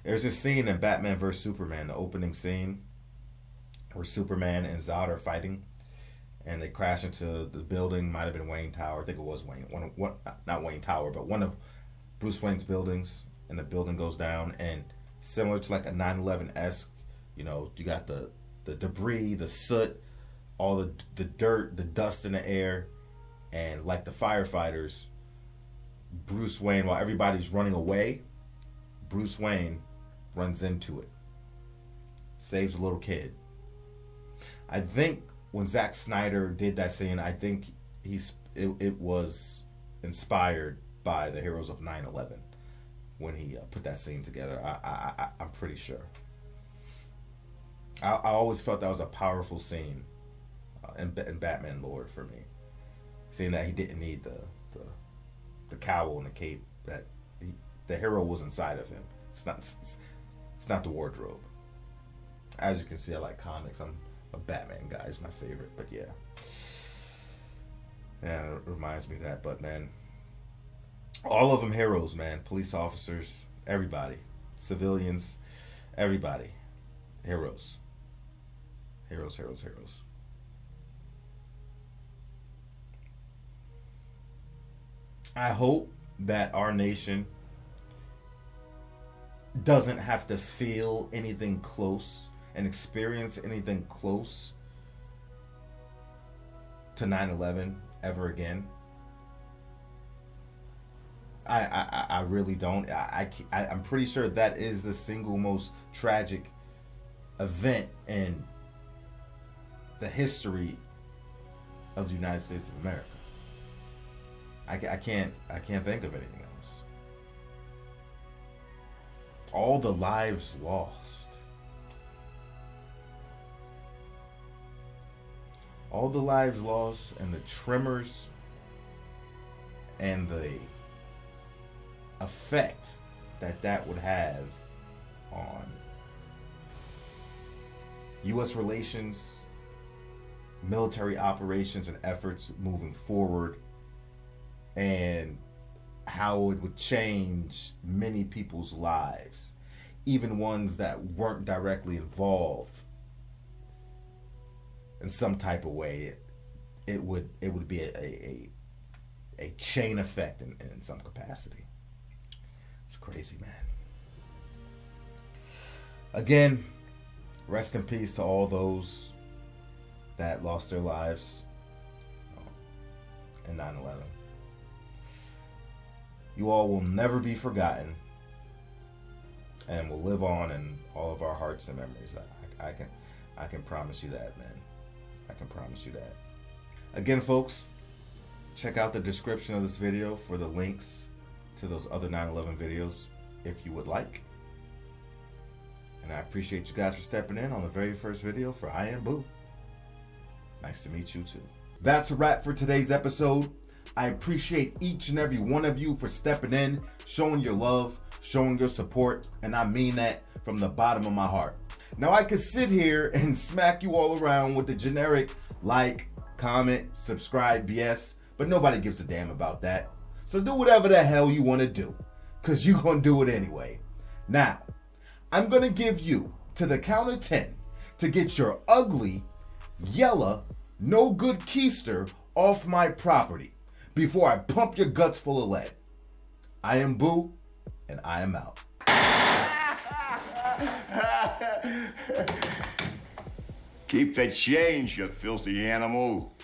There's this scene in Batman vs. Superman, the opening scene, where Superman and Zod are fighting, and they crash into the building. Might have been Wayne Tower. I think it was Wayne. Not Wayne Tower, but one of Bruce Wayne's buildings, and the building goes down. And similar to like a 9/11-esque, you got the debris, the soot, all the dirt, the dust in the air, and like the firefighters, Bruce Wayne, while everybody's running away, Bruce Wayne runs into it, saves a little kid. I think when Zack Snyder did that scene, I think it was inspired by the heroes of 9/11 when he put that scene together. I'm pretty sure. I always felt that was a powerful scene in Batman lore for me, seeing that he didn't need the cowl and the cape, that the hero was inside of him. It's not the wardrobe. As you can see, I like comics. I'm a Batman guy. It's my favorite. But yeah, it reminds me of that. But man, all of them heroes, man. Police officers, everybody, civilians, everybody, heroes. Heroes. I hope that our nation doesn't have to feel anything close and experience anything close to 9/11 ever again. I really don't. I'm pretty sure that is the single most tragic event in the history of the United States of America. I can't think of anything else. All the lives lost. All the lives lost, and the tremors and the effect that would have on U.S. relations, military operations and efforts moving forward, and how it would change many people's lives, even ones that weren't directly involved in some type of way. It would be a chain effect in some capacity. It's crazy, man. Again, rest in peace to all those that lost their lives in 9/11. You all will never be forgotten and will live on in all of our hearts and memories. I can promise you that, man. I can promise you that. Again, folks, check out the description of this video for the links to those other 9/11 videos if you would like. And I appreciate you guys for stepping in on the very first video for I Am Boo. Nice to meet you too. That's a wrap for today's episode. I appreciate each and every one of you for stepping in, showing your love, showing your support, and I mean that from the bottom of my heart. Now I could sit here and smack you all around with the generic like, comment, subscribe BS, but nobody gives a damn about that. So do whatever the hell you want to do, because you're going to do it anyway. Now, I'm going to give you to the count of 10 to get your ugly, yellow, no good keister off my property before I pump your guts full of lead. I am Boo, and I am out. Keep the change, you filthy animal.